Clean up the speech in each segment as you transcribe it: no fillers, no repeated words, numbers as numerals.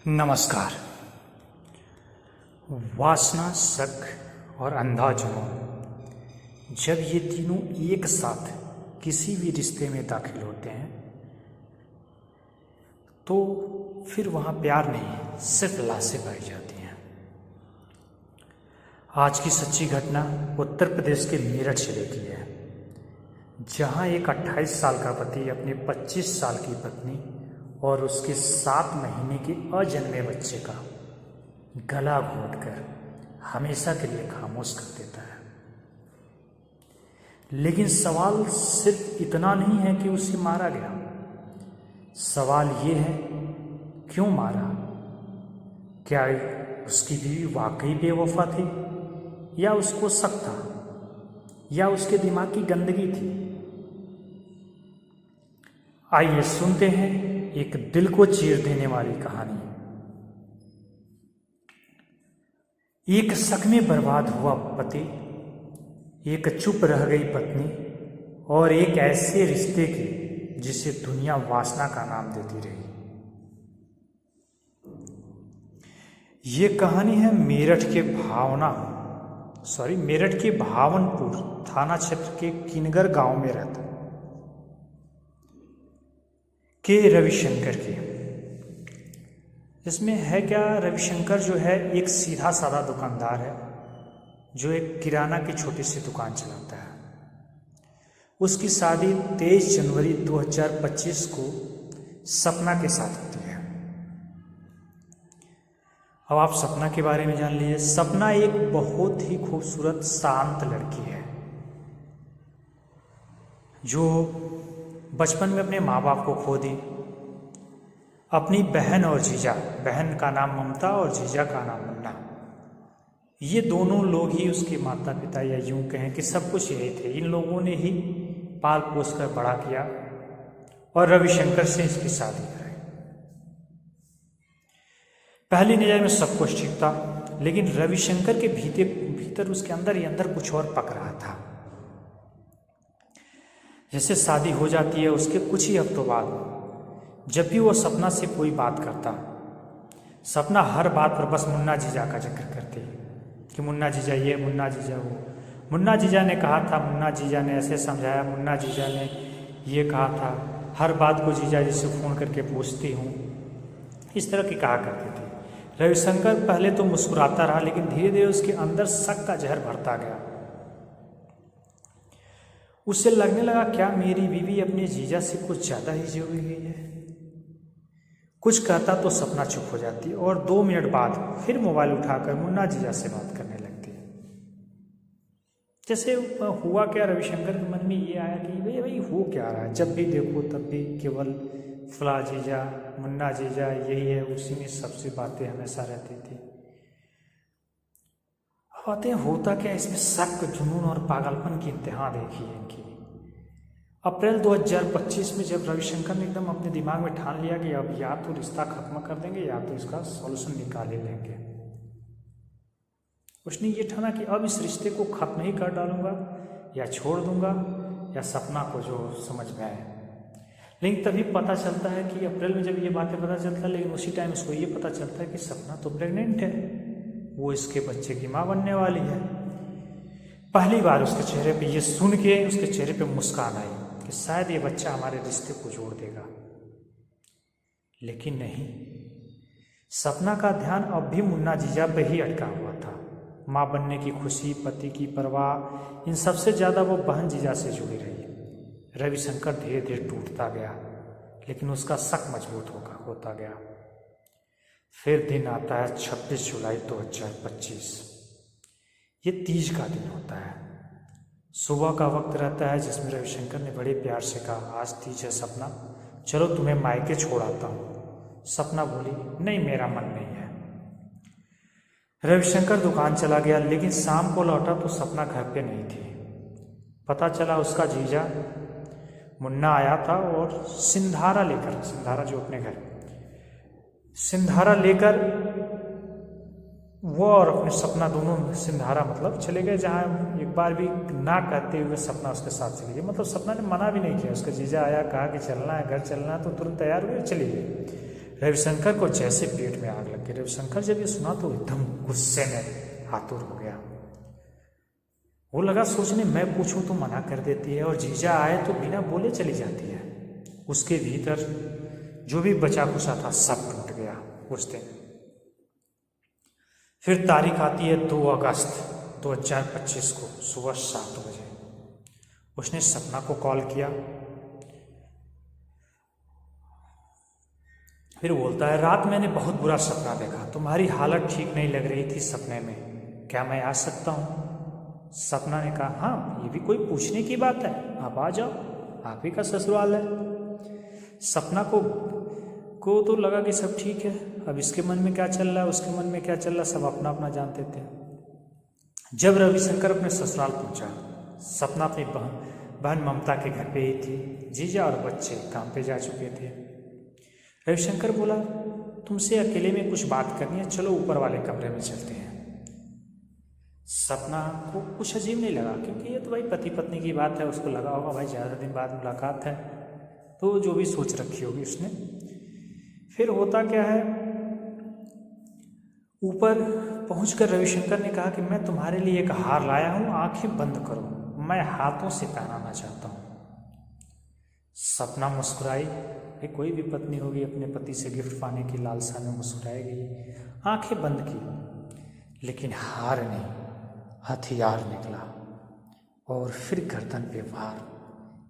नमस्कार। वासना, शक और अंधा जुनून, जब ये तीनों एक साथ किसी भी रिश्ते में दाखिल होते हैं तो फिर वहाँ प्यार नहीं, सिर्फ लाशें पाई जाती हैं। आज की सच्ची घटना उत्तर प्रदेश के मेरठ जिले की है, जहाँ एक 28 साल का पति अपने 25 साल की पत्नी और उसके 7 महीने के अजन्मे बच्चे का गला घोंटकर हमेशा के लिए खामोश कर देता है। लेकिन सवाल सिर्फ इतना नहीं है कि उसे मारा गया, सवाल ये है क्यों मारा। क्या उसकी बीवी वाकई बेवफा थी, या उसको शक था, या उसके दिमाग की गंदगी थी। आइए सुनते हैं एक दिल को चीर देने वाली कहानी। एक शक में बर्बाद हुआ पति, एक चुप रह गई पत्नी और एक ऐसे रिश्ते की जिसे दुनिया वासना का नाम देती रही। ये कहानी है मेरठ के भावनपुर थाना क्षेत्र के किनगर गांव में रहता के रविशंकर की। इसमें है क्या, रविशंकर जो है एक सीधा साधा दुकानदार है जो एक किराना की छोटी सी दुकान चलाता है। उसकी शादी 23 जनवरी 2025 को सपना के साथ होती है। अब आप सपना के बारे में जान लीजिए। सपना एक बहुत ही खूबसूरत शांत लड़की है जो बचपन में अपने माँ बाप को खो दी। अपनी बहन और जीजा, बहन का नाम ममता और जीजा का नाम मुन्ना, ये दोनों लोग ही उसके माता पिता, या यूं कहें कि सब कुछ यही थे। इन लोगों ने ही पाल पोस कर बड़ा किया और रविशंकर से इसकी शादी कराई। पहली नजर में सब कुछ ठीक था, लेकिन रविशंकर के भीतर उसके अंदर ही अंदर कुछ और पक रहा था। जैसे शादी हो जाती है, उसके कुछ ही हफ्तों बाद जब भी वो सपना से कोई बात करता, सपना हर बात पर बस मुन्ना जीजा का जिक्र करती कि मुन्ना जीजा ये, मुन्ना जीजा वो। मुन्ना जीजा ने कहा था, मुन्ना जीजा ने ऐसे समझाया, मुन्ना जीजा ने ये कहा था। हर बात को जीजा जी से फ़ोन करके पूछती हूँ, इस तरह की कहा करती थी। रविशंकर पहले तो मुस्कुराता रहा, लेकिन धीरे धीरे उसके अंदर शक का जहर भरता गया। उससे लगने लगा क्या मेरी बीवी अपने जीजा से कुछ ज़्यादा ही जुड़ी गई है। कुछ कहता तो सपना चुप हो जाती और 2 मिनट बाद फिर मोबाइल उठाकर मुन्ना जीजा से बात करने लगती। जैसे हुआ क्या, रविशंकर के मन में ये आया कि भाई हो क्या रहा है। जब भी देखो तब भी केवल फला जीजा, मुन्ना जीजा, यही है, उसी में सबसे बातें हमेशा रहती थी। बातें होता क्या, इसमें शक, जुनून और पागलपन की इंतहा देखी है इनकी। अप्रैल 2025 में जब रविशंकर ने एकदम अपने दिमाग में ठान लिया कि अब या तो रिश्ता खत्म कर देंगे या तो इसका सॉल्यूशन निकाल ही लेंगे, उसने ये ठाना कि अब इस रिश्ते को खत्म ही कर डालूंगा, या छोड़ दूंगा, या सपना को जो समझ में आए। लेकिन तभी पता चलता है कि अप्रैल में जब ये बातें पता चलता है, लेकिन उसी टाइम उसको ये पता चलता है कि सपना तो प्रेग्नेंट है, वो इसके बच्चे की माँ बनने वाली है। पहली बार उसके चेहरे पे ये सुन के उसके चेहरे पे मुस्कान आई कि शायद ये बच्चा हमारे रिश्ते को जोड़ देगा। लेकिन नहीं, सपना का ध्यान अब भी मुन्ना जीजा पे ही अटका हुआ था। माँ बनने की खुशी, पति की परवाह, इन सबसे ज़्यादा वो बहन जीजा से जुड़ी रही। रविशंकर धीरे धीरे टूटता गया, लेकिन उसका शक मजबूत होता गया। फिर दिन आता है 26 जुलाई 2025। ये तीज का दिन होता है। सुबह का वक्त रहता है जिसमें रविशंकर ने बड़े प्यार से कहा, आज तीज है सपना, चलो तुम्हें मायके छोड़ आता हूँ। सपना बोली, नहीं मेरा मन नहीं है। रविशंकर दुकान चला गया, लेकिन शाम को लौटा तो सपना घर पे नहीं थी। पता चला उसका जीजा मुन्ना आया था और सिंधारा जो अपने घर सिंधारा लेकर वो और अपने सपना दोनों सिंधारा मतलब चले गए, जहाँ एक बार भी ना कहते हुए सपना उसके साथ चली गई। मतलब सपना ने मना भी नहीं किया, उसका जीजा आया, कहा कि चलना है, घर चलना है, तो तुरंत तैयार हुए चली गई। रविशंकर को जैसे पेट में आग लग गई। रविशंकर जब ये सुना तो एकदम गुस्से में आतुर हो गया। वो लगा सोचने, मैं पूछूं तो मना कर देती है और जीजा आए तो बिना बोले चली जाती है। उसके भीतर जो भी बचा खुचा था सब टूट गया उस दिन। फिर तारीख आती है 2 अगस्त 2025 को सुबह 7 बजे। उसने सपना को कॉल किया। फिर बोलता है, रात मैंने बहुत बुरा सपना देखा, तुम्हारी हालत ठीक नहीं लग रही थी सपने में, क्या मैं आ सकता हूँ? सपना ने कहा, हाँ ये भी कोई पूछने की बात है, आप आ जाओ, आप ही का ससुराल है। सपना को तो लगा कि सब ठीक है, अब इसके मन में क्या चल रहा है, उसके मन में क्या चल रहा है, सब अपना अपना जानते थे। जब रविशंकर अपने ससुराल पहुंचा, सपना अपनी बहन ममता के घर पे ही थी। जीजा और बच्चे काम पे जा चुके थे। रविशंकर बोला, तुमसे अकेले में कुछ बात करनी है, चलो ऊपर वाले कमरे में चलते हैं। सपना को कुछ अजीब नहीं लगा, क्योंकि ये तो भाई पति पत्नी की बात है, उसको लगा होगा भाई ज़्यादा दिन बाद मुलाकात है, तो जो भी सोच रखी होगी उसने। फिर होता क्या है, ऊपर पहुंचकर रविशंकर ने कहा कि मैं तुम्हारे लिए एक हार लाया हूं, आंखें बंद करो, मैं हाथों से पहनाना चाहता हूं। सपना मुस्कुराई। कोई भी पत्नी होगी अपने पति से गिफ्ट पाने की लालसा में मुस्कुराएगी। आंखें बंद की, लेकिन हार नहीं, हथियार निकला और फिर गर्दन पे वार।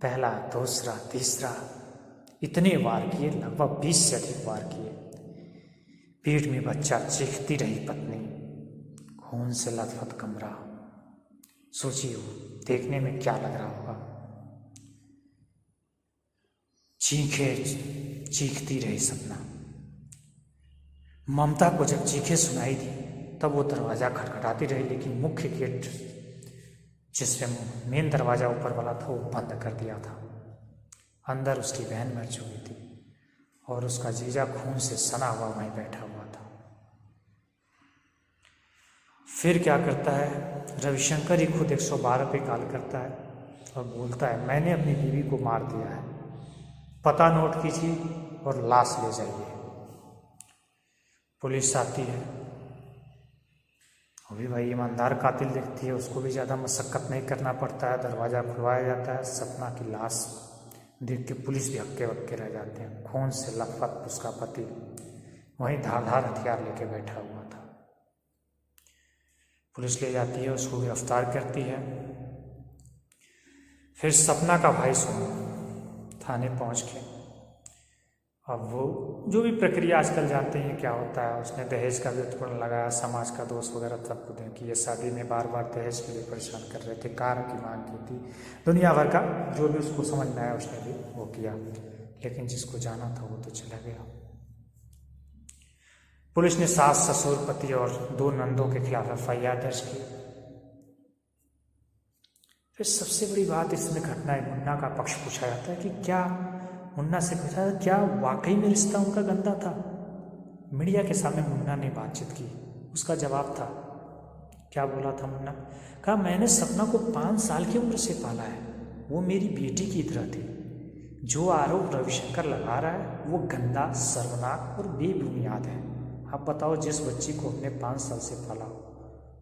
पहला, दूसरा, तीसरा, इतने वार किए, लगभग 20 से अधिक वार किए। पेट में बच्चा, चीखती रही पत्नी, खून से लथपथ कमरा। सोचिए देखने में क्या लग रहा होगा। चीखती रही सपना। ममता को जब चीखें सुनाई दी तब वो दरवाजा खटखटाती रही, लेकिन मुख्य गेट जिसमें मेन दरवाजा ऊपर वाला था वो बंद कर दिया था। अंदर उसकी बहन मर चुकी थी और उसका जीजा खून से सना हुआ वहीं बैठा हुआ था। फिर क्या करता है, रविशंकर ही खुद 112 पे कॉल करता है और बोलता है, मैंने अपनी बीवी को मार दिया है, पता नोट कीजिए और लाश ले जाइए। पुलिस आती है, वो भी भाई ईमानदार कातिल दिखती है, उसको भी ज़्यादा मशक्कत नहीं करना पड़ता है। दरवाज़ा खुलवाया जाता है। सपना की लाश देख के पुलिस भी हक्के बक्के रह जाते हैं। खून से लथपथ उसका पति वहीं धारदार हथियार लेके बैठा हुआ था। पुलिस ले जाती है, उसको गिरफ्तार करती है। फिर सपना का भाई सुनो थाने पहुंच के, अब वो जो भी प्रक्रिया आजकल जानते हैं क्या होता है, उसने दहेज का व्युत्पन्न लगाया, समाज का दोष वगैरह सबको दें कि ये शादी में बार बार दहेज के लिए परेशान कर रहे थे, कार की मांग की थी, दुनिया भर का जो भी उसको समझ में आया उसने भी वो किया, लेकिन जिसको जाना था वो तो चला गया। पुलिस ने सास, ससुर, पति और 2 नंदों के खिलाफ FIR दर्ज की। फिर सबसे बड़ी बात इसमें घटना है, मुन्ना का पक्ष पूछा जाता है कि क्या मुन्ना से पूछा क्या वाकई में रिश्ता उनका गंदा था। मीडिया के सामने मुन्ना ने बातचीत की। उसका जवाब था, क्या बोला था मुन्ना, कहा मैंने सपना को 5 साल की उम्र से पाला है, वो मेरी बेटी की तरह थी। जो आरोप रविशंकर लगा रहा है वो गंदा, शर्मनाक और बेबुनियाद है। आप बताओ, जिस बच्ची को हमने 5 साल से पाला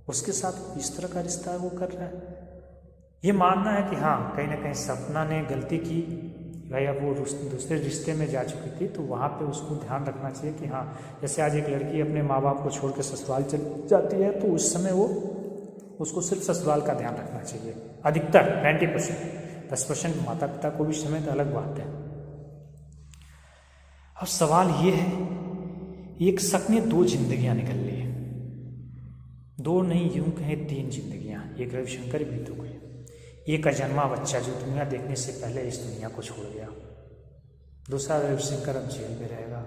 उसके साथ इस तरह का रिश्ता वो कर रहा है। ये मानना है कि हाँ कहीं ना कहीं सपना ने गलती की भाई, अब वो दूसरे रिश्ते में जा चुकी थी, तो वहाँ पे उसको ध्यान रखना चाहिए कि हाँ, जैसे आज एक लड़की अपने माँ बाप को छोड़ के ससुराल चल जाती है तो उस समय वो उसको सिर्फ ससुराल का ध्यान रखना चाहिए। अधिकतर 90%, 10% माता पिता को भी समय, तो अलग बात है। अब सवाल ये है, एक शख्स ने 2 जिंदगियां निकल ली, 2 नहीं यूं कहें 3 जिंदगियां। एक रविशंकर भी तो गई, एक अजन्मा बच्चा जो दुनिया देखने से पहले इस दुनिया को छोड़ गया। दूसरा रविशंकर अब जेल में रहेगा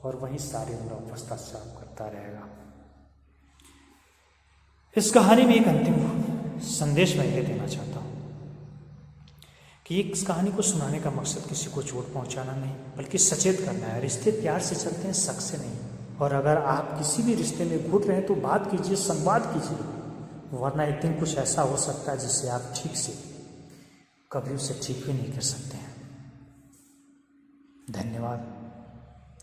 और वहीं सारी उम्र पश्चाताप करता रहेगा। इस कहानी में एक अंतिम संदेश मैं ये देना चाहता हूँ कि इस कहानी को सुनाने का मकसद किसी को चोट पहुँचाना नहीं, बल्कि सचेत करना है। रिश्ते प्यार से चलते हैं, शक से नहीं। और अगर आप किसी भी रिश्ते में घुट रहे हैं तो बात कीजिए, संवाद कीजिए, वरना एक दिन कुछ ऐसा हो सकता है जिससे आप ठीक से कभी उसे ठीक भी नहीं कर सकते हैं। धन्यवाद।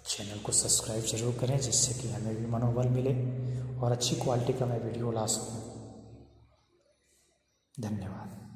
चैनल को सब्सक्राइब जरूर करें, जिससे कि हमें भी मनोबल मिले और अच्छी क्वालिटी का मैं वीडियो ला सकूं। धन्यवाद।